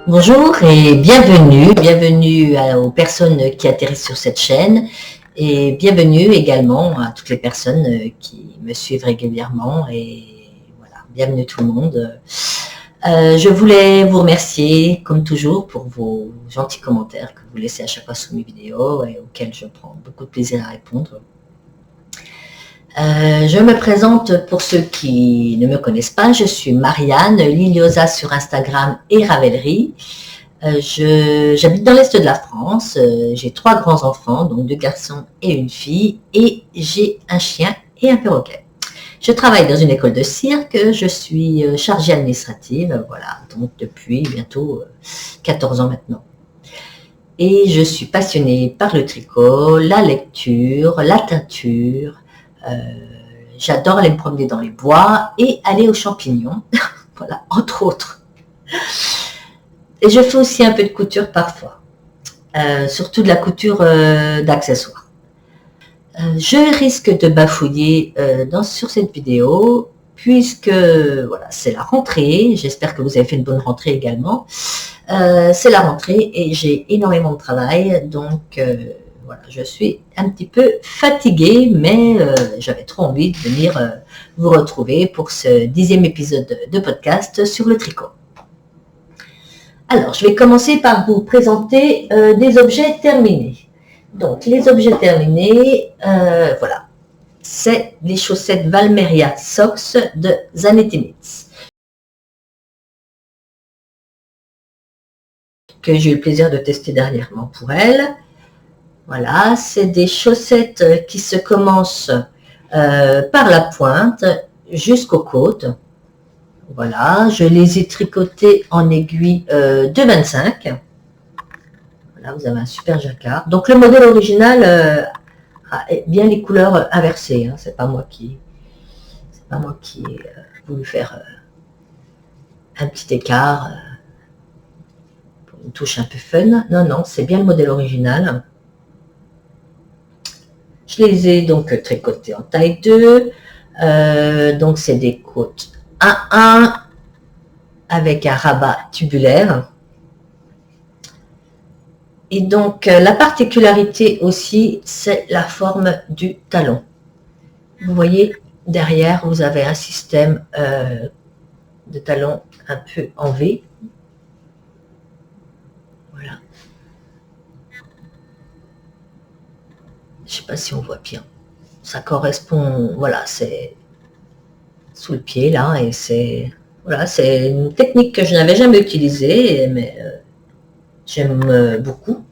Bonjour et bienvenue aux personnes qui atterrissent sur cette chaîne et bienvenue également à toutes les personnes qui me suivent régulièrement et voilà, bienvenue tout le monde. Je voulais vous remercier comme toujours pour vos gentils commentaires que vous laissez à chaque fois sous mes vidéos et auxquels je prends beaucoup de plaisir à répondre. Je me présente pour ceux qui ne me connaissent pas, je suis Marianne Liliosa sur Instagram et Ravelry. J'habite dans l'Est de la France, j'ai 3 grands-enfants, donc 2 garçons et une fille, et j'ai un chien et un perroquet. Je travaille dans une école de cirque, je suis chargée administrative, voilà, donc depuis bientôt 14 ans maintenant. Et je suis passionnée par le tricot, la lecture, la teinture. J'adore aller me promener dans les bois et aller aux champignons, voilà, entre autres. Et je fais aussi un peu de couture parfois, surtout de la couture d'accessoires. Je risque de bafouiller sur cette vidéo, puisque voilà, c'est la rentrée. J'espère que vous avez fait une bonne rentrée également. C'est la rentrée et j'ai énormément de travail, donc voilà, je suis un petit peu fatiguée, mais j'avais trop envie de venir vous retrouver pour ce 10e épisode de podcast sur le tricot. Alors, je vais commencer par vous présenter des objets terminés. Donc, les objets terminés, voilà, c'est les chaussettes Valmeria Socks de Zanetti Knits, que j'ai eu le plaisir de tester dernièrement pour elle. Voilà, c'est des chaussettes qui se commencent par la pointe jusqu'aux côtes. Voilà, je les ai tricotées en aiguille de 25. Voilà, vous avez un super jacquard. Donc le modèle original a bien les couleurs inversées. Hein. C'est pas moi qui ai voulu faire un petit écart pour une touche un peu fun. Non, non, c'est bien le modèle original. Je les ai donc tricotées en taille 2. Donc c'est des côtes 1-1 avec un rabat tubulaire. Et donc la particularité aussi, c'est la forme du talon. Vous voyez, derrière, vous avez un système de talon un peu en V. Voilà. Je ne sais pas si on voit bien. Ça correspond, voilà, c'est sous le pied là, et c'est voilà, c'est une technique que je n'avais jamais utilisée, mais j'aime beaucoup.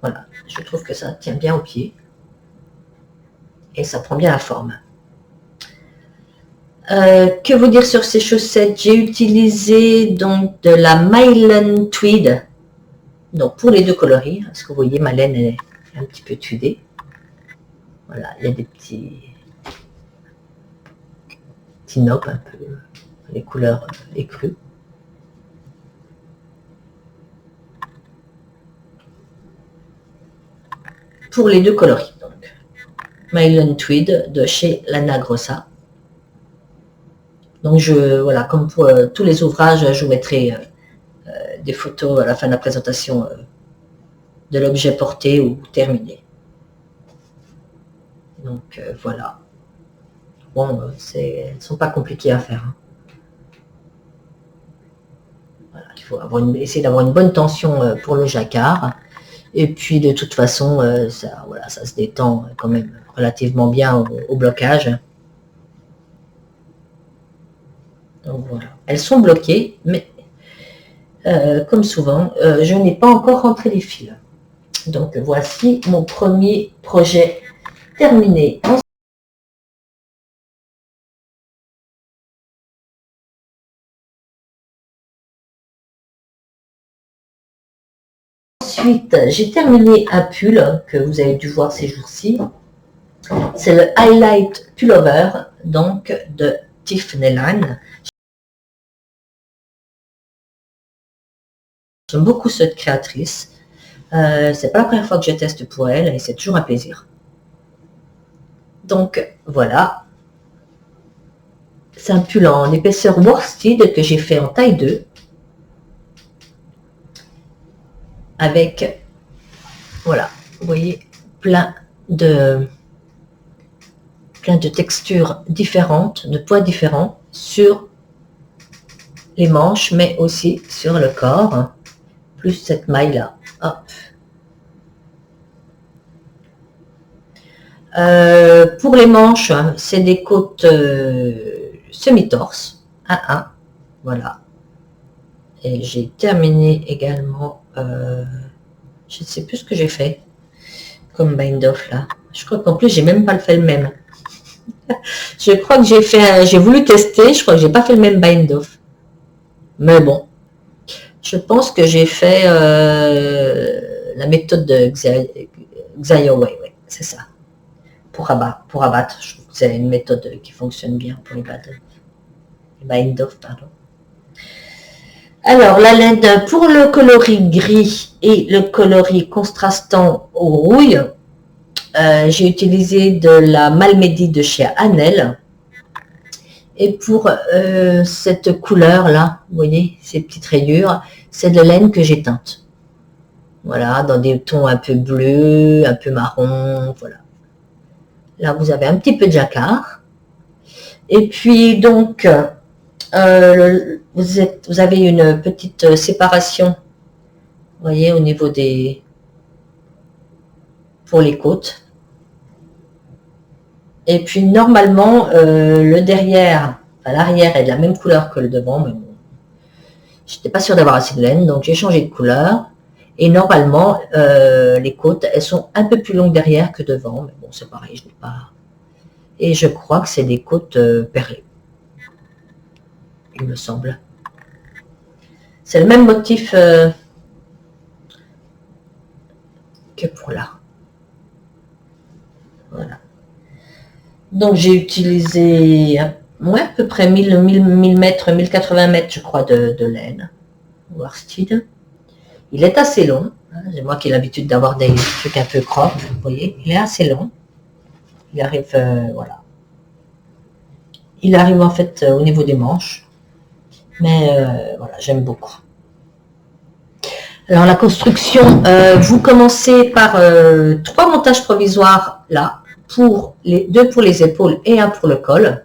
Voilà, je trouve que ça tient bien au pied et ça prend bien la forme. Que vous dire sur ces chaussettes? J'ai utilisé donc de la Mylan Tweed, donc pour les deux coloris, parce que vous voyez ma laine est un petit peu tweedée. Voilà, il y a des petits nopes un peu, les couleurs écrues. Pour les deux coloris, donc Mylan Tweed de chez Lana Grossa. Donc voilà, comme pour tous les ouvrages, je vous mettrai des photos à la fin de la présentation de l'objet porté ou terminé. Donc voilà. Bon, elles ne sont pas compliquées à faire. Hein. Voilà, il faut essayer d'avoir une bonne tension pour le jacquard. Et puis de toute façon, ça se détend quand même relativement bien au blocage. Donc voilà. Elles sont bloquées, mais comme souvent, je n'ai pas encore rentré les fils. Donc voici mon premier projet terminé. Ensuite, j'ai terminé un pull que vous avez dû voir ces jours-ci. C'est le Highlight Pullover, donc de Tiffany Line. J'aime beaucoup cette créatrice. C'est pas la première fois que je teste pour elle et c'est toujours un plaisir. Donc voilà. C'est un pull en épaisseur worsted que j'ai fait en taille 2. avec, voilà, vous voyez, plein de textures différentes, de poids différents sur les manches, mais aussi sur le corps, plus cette maille-là. Hop. Pour les manches, c'est des côtes semi-torse, 1-1, voilà. Et j'ai terminé également, je ne sais plus ce que j'ai fait comme bind-off là. Je crois qu'en plus, j'ai même pas fait le même. Je crois que j'ai voulu tester, je crois que j'ai pas fait le même bind-off. Mais bon, je pense que j'ai fait la méthode de Xiaowei, ouais, c'est ça. Pour abattre, je trouve que c'est une méthode qui fonctionne bien pour les bind-off, pardon. Alors, la laine pour le coloris gris et le coloris contrastant au rouille, j'ai utilisé de la Malmedy de chez Annelle. Et pour cette couleur-là, vous voyez, ces petites rayures, c'est de la laine que j'ai teinte. Voilà, dans des tons un peu bleus, un peu marron, voilà. Là, vous avez un petit peu de jacquard. Et puis, donc, vous avez une petite séparation, vous voyez, au niveau des... pour les côtes. Et puis, normalement, le derrière, enfin, l'arrière est de la même couleur que le devant, mais bon, j'étais pas sûre d'avoir assez de laine, donc j'ai changé de couleur. Et normalement, les côtes, elles sont un peu plus longues derrière que devant, mais bon, c'est pareil, je n'ai pas... Et je crois que c'est des côtes perlées, il me semble. C'est le même motif que pour là. Voilà. Donc j'ai utilisé ouais, à peu près 1000 mètres, 1080 mètres, je crois, de laine. Worsted. Il est assez long. Hein, c'est moi qui ai l'habitude d'avoir des trucs un peu crop, vous voyez. Il est assez long. Il arrive, voilà. Il arrive en fait au niveau des manches. Mais voilà, j'aime beaucoup. Alors la construction, vous commencez par 3 montages provisoires là, pour 2 pour les épaules et 1 pour le col.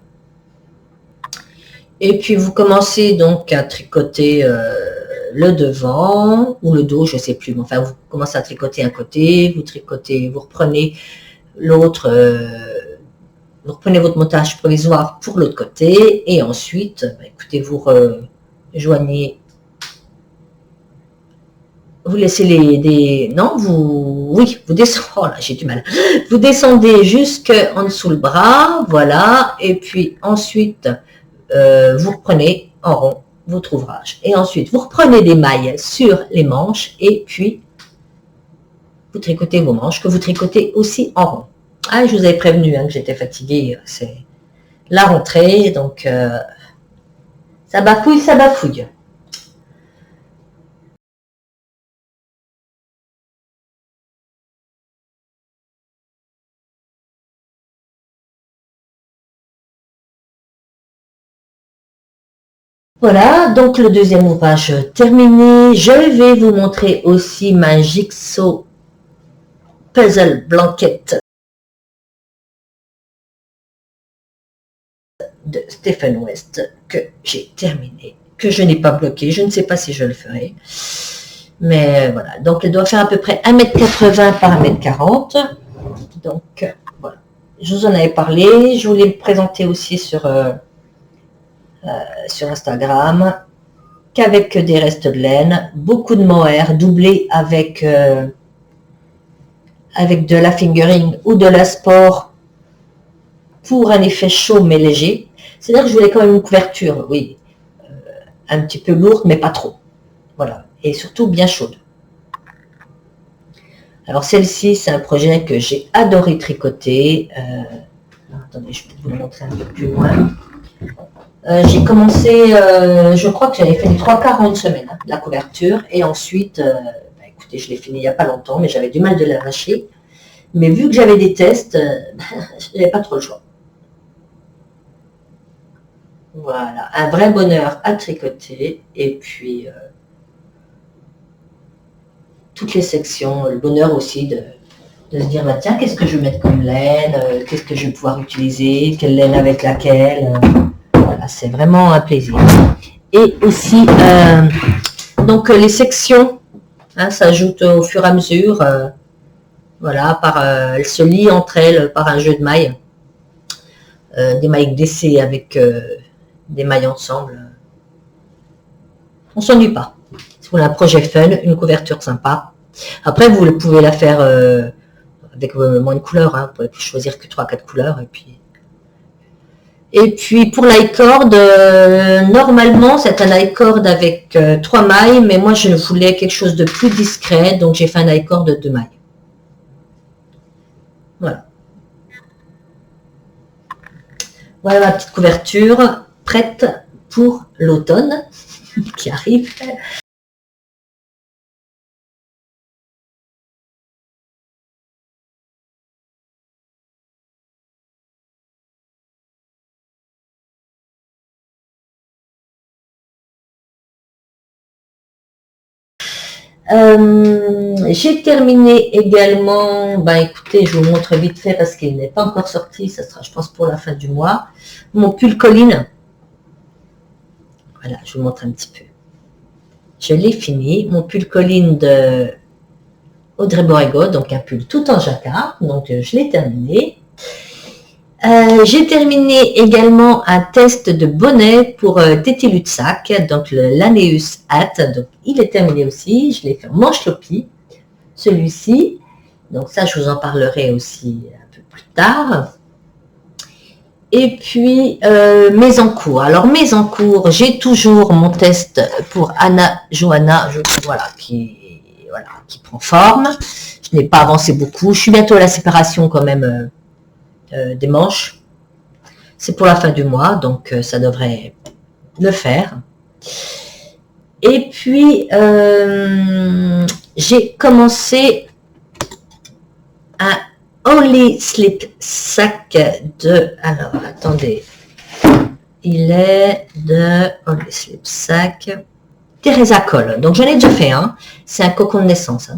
Et puis vous commencez donc à tricoter le devant ou le dos, je ne sais plus. Mais enfin, vous commencez à tricoter un côté, vous reprenez l'autre, vous reprenez votre montage provisoire pour l'autre côté, et ensuite, écoutez, vous rejoignez. Vous laissez non, oui, vous descendez, oh là, j'ai du mal. Vous descendez jusqu'en dessous le bras, voilà, et puis ensuite, vous reprenez en rond votre ouvrage. Et ensuite, vous reprenez des mailles sur les manches, et puis, vous tricotez vos manches, que vous tricotez aussi en rond. Ah, je vous avais prévenu hein, que j'étais fatiguée, c'est la rentrée, donc ça bafouille, ça bafouille. Voilà, donc le deuxième ouvrage terminé. Je vais vous montrer aussi ma Jigsaw Puzzle Blanket de Stephen West que j'ai terminé, que je n'ai pas bloqué. Je ne sais pas si je le ferai. Mais voilà, donc elle doit faire à peu près 1,80 m par 1,40 m. Donc voilà, je vous en avais parlé. Je voulais me présenter aussi sur Instagram, qu'avec des restes de laine, beaucoup de mohair doublé avec de la fingering ou de la sport pour un effet chaud mais léger. C'est-à-dire que je voulais quand même une couverture, oui, un petit peu lourde mais pas trop. Voilà, et surtout bien chaude. Alors celle-ci, c'est un projet que j'ai adoré tricoter. Attendez, je vais vous le montrer un peu plus loin. J'ai commencé, je crois que j'avais fait les 3/4 en une semaine, hein, la couverture. Et ensuite, écoutez, je l'ai fini il n'y a pas longtemps, mais j'avais du mal de l'arracher. Mais vu que j'avais des tests, je n'avais pas trop le choix. Voilà, un vrai bonheur à tricoter. Et puis, toutes les sections. Le bonheur aussi de se dire, bah, tiens, qu'est-ce que je vais mettre comme laine, qu'est-ce que je vais pouvoir utiliser, quelle laine avec laquelle. Voilà, c'est vraiment un plaisir. Et aussi, donc les sections s'ajoutent au fur et à mesure. Voilà, elles se lient entre elles par un jeu de mailles. Des mailles glissées avec des mailles ensemble. On ne s'ennuie pas. Si vous voulez un projet fun, une couverture sympa. Après, vous pouvez la faire avec moins de couleurs. Vous pouvez choisir que 3-4 couleurs. Et puis pour l'icord, normalement c'est un icord avec 3 mailles, mais moi je voulais quelque chose de plus discret, donc j'ai fait un icord de 2 mailles. Voilà. Voilà ma petite couverture, prête pour l'automne qui arrive. J'ai terminé également, écoutez, je vous montre vite fait parce qu'il n'est pas encore sorti, ça sera je pense pour la fin du mois, mon pull Colline. Voilà, je vous montre un petit peu. Je l'ai fini, mon pull Colline de Audrey Borrego, donc un pull tout en jacquard, donc je l'ai terminé. J'ai terminé également un test de bonnet pour Téti Lutsac, donc le Laneus Hat, donc il est terminé aussi, je l'ai fait en manche lopi, celui-ci, donc ça je vous en parlerai aussi un peu plus tard. Et puis mes encours, alors mes encours, j'ai toujours mon test pour Anna Johanna, qui prend forme, je n'ai pas avancé beaucoup, je suis bientôt à la séparation quand même des manches. C'est pour la fin du mois, donc ça devrait le faire. Et puis, j'ai commencé un Only Slip Sac de... Alors, attendez. Il est de Only Slip Sac Teresa Cole. Donc, j'en ai déjà fait un. C'est un cocon de naissance. Vous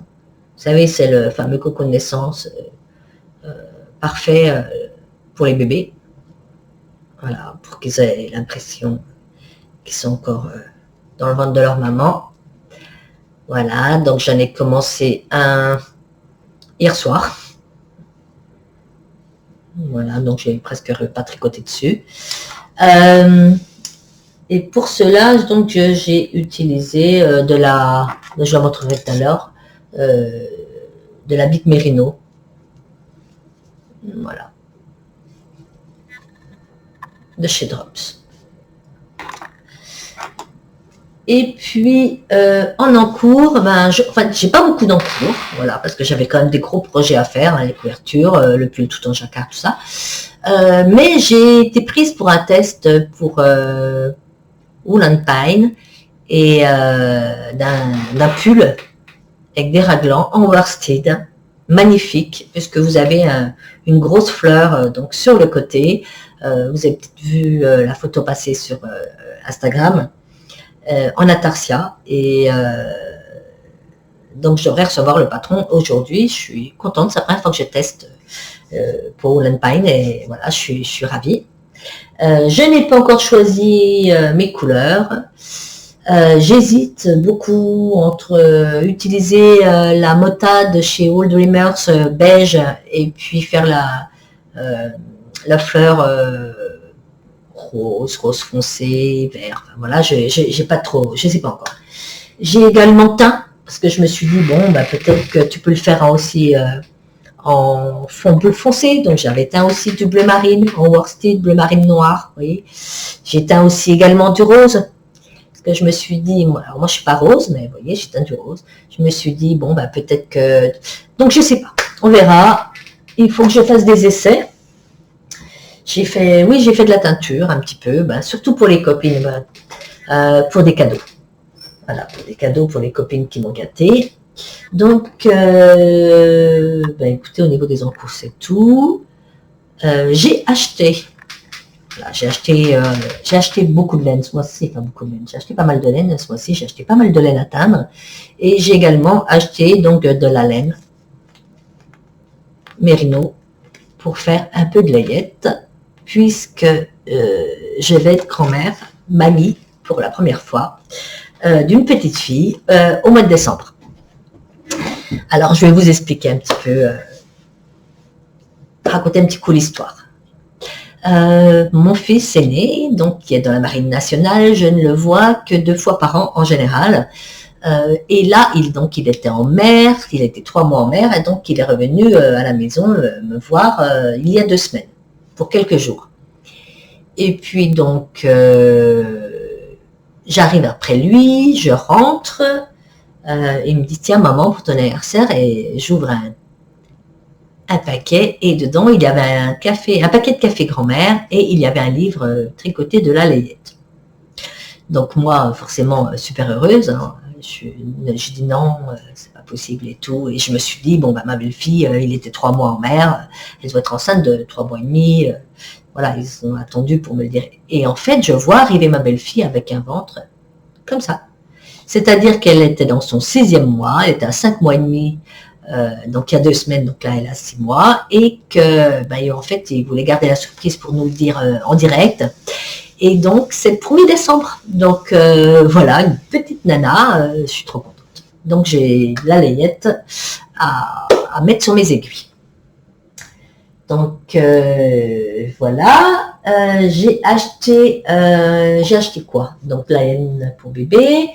savez, c'est le fameux cocon de naissance parfait pour les bébés. Voilà, pour qu'ils aient l'impression qu'ils sont encore dans le ventre de leur maman. Voilà, donc j'en ai commencé un hier soir. Voilà, donc j'ai presque pas tricoté dessus. Et pour cela, donc j'ai utilisé je la montrerai tout à l'heure, de la Bic Merino. Voilà. De chez Drops. Et puis en encours, j'ai pas beaucoup d'encours, voilà, parce que j'avais quand même des gros projets à faire, les couvertures, le pull tout en jacquard, tout ça. Mais j'ai été prise pour un test pour Wool & Pine et d'un pull avec des raglans en worsted, magnifique, puisque vous avez une grosse fleur donc sur le côté. Vous avez peut-être vu la photo passer sur Instagram. En atarsia et donc je devrais recevoir le patron aujourd'hui. Je suis contente, c'est la première fois que je teste pour Wool & Pine et voilà, je suis ravie. Je n'ai pas encore choisi mes couleurs. J'hésite beaucoup entre utiliser la motade chez All Dreamers beige et puis faire la fleur rose foncé, vert, enfin, voilà, j'ai pas trop, je sais pas encore. J'ai également teint, parce que je me suis dit, bon, peut-être que tu peux le faire aussi en fond bleu foncé, donc j'avais teint aussi du bleu marine, en worsted, bleu marine noir, vous voyez. J'ai teint aussi également du rose, parce que je me suis dit, moi je suis pas rose, mais vous voyez, j'ai teint du rose. Je me suis dit, bon, peut-être que... Donc je sais pas, on verra, il faut que je fasse des essais. J'ai fait de la teinture un petit peu, surtout pour les copines, pour des cadeaux. Voilà, pour des cadeaux pour les copines qui m'ont gâté. Donc, écoutez, au niveau des encours, c'est tout. J'ai acheté Voilà, j'ai acheté beaucoup de laine ce mois-ci, pas beaucoup de laine. J'ai acheté pas mal de laine ce mois-ci, j'ai acheté pas mal de laine à teindre. Et j'ai également acheté donc de la laine mérino pour faire un peu de layette, puisque je vais être grand-mère, mamie, pour la première fois, d'une petite fille au mois de décembre. Alors, je vais vous expliquer un petit peu, raconter un petit coup l'histoire. Mon fils aîné, donc qui est dans la marine nationale, je ne le vois que 2 fois par an en général. Et là, il était en mer, il était 3 mois en mer, et donc il est revenu à la maison me voir il y a 2 semaines, pour quelques jours. Et puis donc, j'arrive après lui, je rentre, il me dit, tiens maman, pour ton anniversaire, et j'ouvre un paquet, et dedans il y avait un paquet de café grand-mère, et il y avait un livre tricoté de la layette. Donc moi, forcément, super heureuse, hein, je dis non, c'est pas possible et tout, et je me suis dit, bon bah ma belle-fille, il était 3 mois en mer, elle doit être enceinte de 3 mois et demi, voilà, ils ont attendu pour me le dire. Et en fait, je vois arriver ma belle-fille avec un ventre comme ça. C'est-à-dire qu'elle était dans son 6e mois, elle était à 5 mois et demi, donc il y a 2 semaines, donc là elle a 6 mois, et que en fait il voulait garder la surprise pour nous le dire en direct. Et donc c'est le 1er décembre. Donc voilà, une petite nana, je suis trop contente. Donc j'ai la layette à mettre sur mes aiguilles. Donc voilà, j'ai acheté quoi? Donc la laine pour bébé.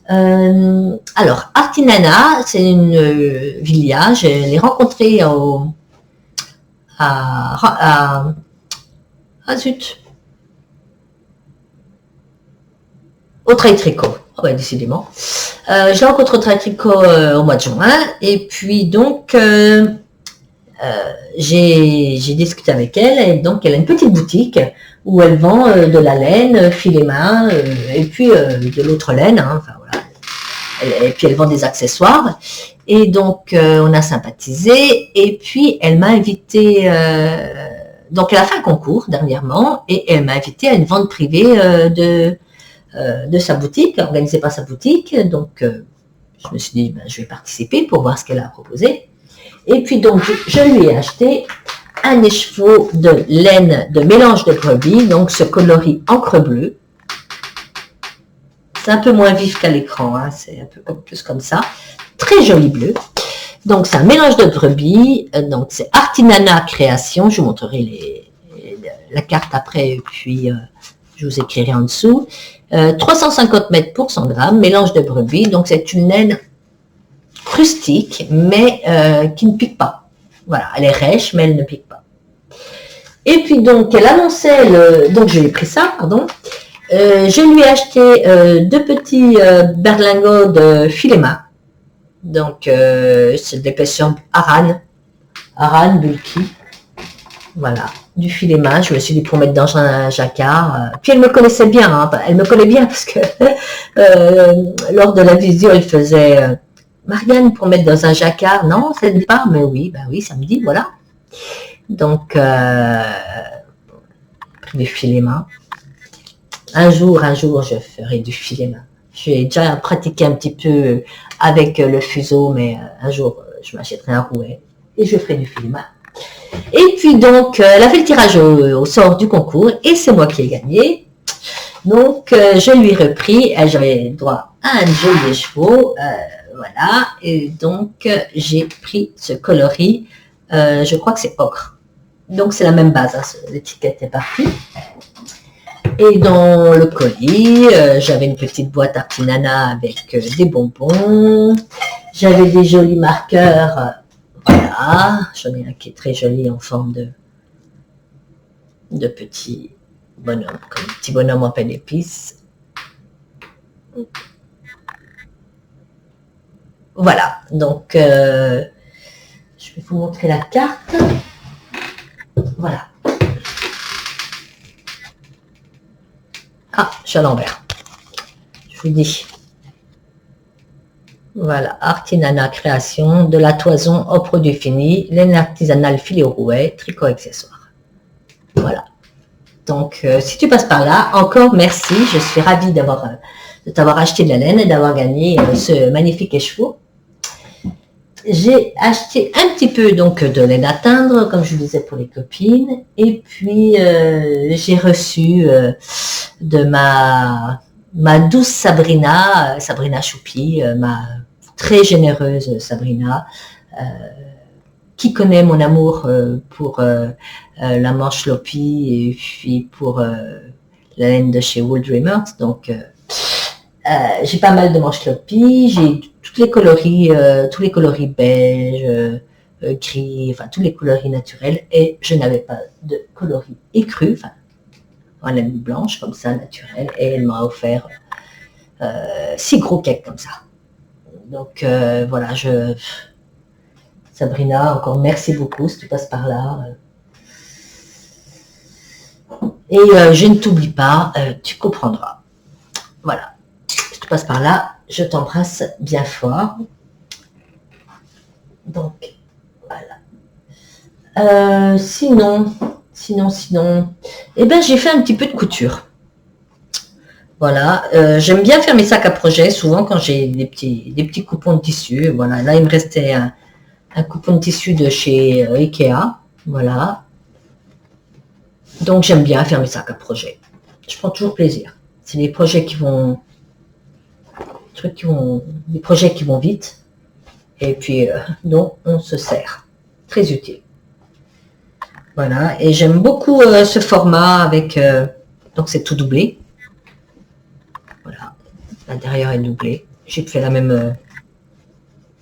Alors, Artinana, c'est une Vilia, je l'ai rencontrée au Trail Tricot, ouais, décidément. Je l'ai rencontrée au Trail Tricot au mois de juin, et puis donc j'ai discuté avec elle, et donc elle a une petite boutique où elle vend de la laine, filet main, et puis de l'autre laine, hein, enfin voilà. Et puis elle vend des accessoires, et donc on a sympathisé, et puis elle m'a invité, donc elle a fait un concours dernièrement, et elle m'a invité à une vente privée de sa boutique, organisée par sa boutique, donc je me suis dit, je vais participer pour voir ce qu'elle a proposé. Et puis donc, je lui ai acheté un écheveau de laine de mélange de brebis, donc ce coloris encre bleue. C'est un peu moins vif qu'à l'écran, hein, c'est un peu plus comme ça. Très joli bleu. Donc c'est un mélange de brebis, donc c'est Artinana Création, je vous montrerai la carte après, et puis je vous écrirai en dessous. 350 mètres pour 100 grammes, mélange de brebis, donc c'est une laine rustique, mais qui ne pique pas. Voilà, elle est rêche, mais elle ne pique pas. Et puis donc, elle annonçait, donc je lui ai pris ça, pardon. Je lui ai acheté 2 petits berlingots de filet main. Donc, c'est de l'épaisseur Aran bulky. Voilà, du filet main. Je me suis dit pour mettre dans un jacquard. Puis elle me connaissait bien, hein. Elle me connaît bien parce que lors de la visio, elle faisait Marianne, pour mettre dans un jacquard, non, ça ne dit pas, mais oui, oui, ça me dit, voilà. Donc, du filet main. Un jour, je ferai du filet main. J'ai déjà pratiqué un petit peu avec le fuseau, mais un jour, je m'achèterai un rouet et je ferai du filet main. Et puis donc, elle a fait le tirage au sort du concours et c'est moi qui ai gagné. Donc, je lui ai repris, j'avais droit à un joli écheveau, voilà, et donc j'ai pris ce coloris, je crois que c'est ocre. Donc c'est la même base, hein, l'étiquette est partie. Et dans le colis, j'avais une petite boîte Artinana avec des bonbons. J'avais des jolis marqueurs, voilà. J'en ai un qui est très joli en forme de petit bonhomme, comme un petit bonhomme en pain d'épices. Voilà, donc je vais vous montrer la carte. Voilà. Ah, je suis à l'envers. Je vous dis. Voilà, Artinana Création, de la toison au produit fini, laine artisanale filet au rouet, tricot accessoire. Voilà. Donc, si tu passes par là, encore merci. Je suis ravie de t'avoir acheté de la laine et d'avoir gagné ce magnifique écheveau. J'ai acheté un petit peu donc de laine à teindre, comme je vous disais pour les copines. Et puis, j'ai reçu de ma douce Sabrina, Sabrina Choupi, ma très généreuse Sabrina, qui connaît mon amour pour la manche Lopi et puis pour la laine de chez Wool Dreamers. Donc, j'ai pas mal de manches Lopi, j'ai tous les coloris beige, gris, enfin tous les coloris naturels, et je n'avais pas de coloris écru, enfin en laine blanche comme ça, naturelle, et elle m'a offert 6 gros cakes comme ça. Donc voilà, Sabrina, encore merci beaucoup si tu passes par là. Et je ne t'oublie pas, tu comprendras. Voilà, si tu passes par là, je t'embrasse bien fort. Donc, voilà. Sinon, eh ben, j'ai fait un petit peu de couture. Voilà, j'aime bien faire mes sacs à projet, souvent quand j'ai des petits coupons de tissu. Voilà, là, il me restait un coupon de tissu de chez Ikea. Voilà. Donc, j'aime bien faire mes sacs à projet. Je prends toujours plaisir. C'est des projets des projets qui vont vite. Et puis, dont on se sert. Très utile. Voilà, et j'aime beaucoup ce format avec, donc c'est tout doublé. Voilà, l'intérieur est doublé. J'ai fait la même,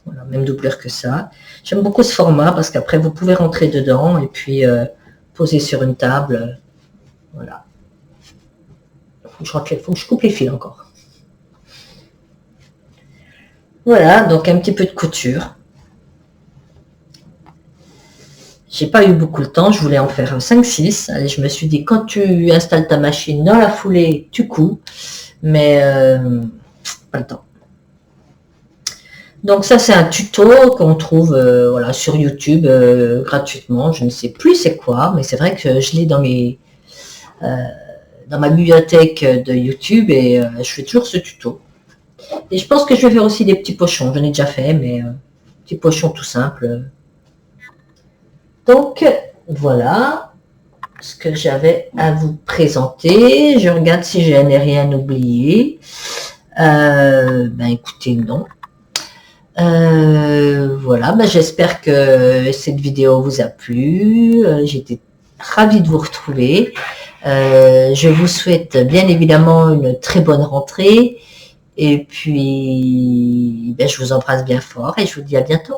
voilà, même doublure que ça. J'aime beaucoup ce format parce qu'après vous pouvez rentrer dedans et puis poser sur une table. Voilà. Faut que je coupe les fils encore. Voilà, donc un petit peu de couture. J'ai pas eu beaucoup de temps, je voulais en faire 5-6. Allez, je me suis dit, quand tu installes ta machine dans la foulée, tu couds. Mais pas le temps. Donc ça, c'est un tuto qu'on trouve voilà, sur YouTube gratuitement. Je ne sais plus c'est quoi, mais c'est vrai que je l'ai dans ma bibliothèque de YouTube et je fais toujours ce tuto. Et je pense que je vais faire aussi des petits pochons. J'en ai déjà fait, mais petits pochons tout simples. Donc, voilà ce que j'avais à vous présenter. Je regarde si je n'ai rien oublié. Ben écoutez, non. Voilà, ben j'espère que cette vidéo vous a plu. J'étais ravie de vous retrouver. Je vous souhaite bien évidemment une très bonne rentrée. Et puis, ben, je vous embrasse bien fort et je vous dis à bientôt.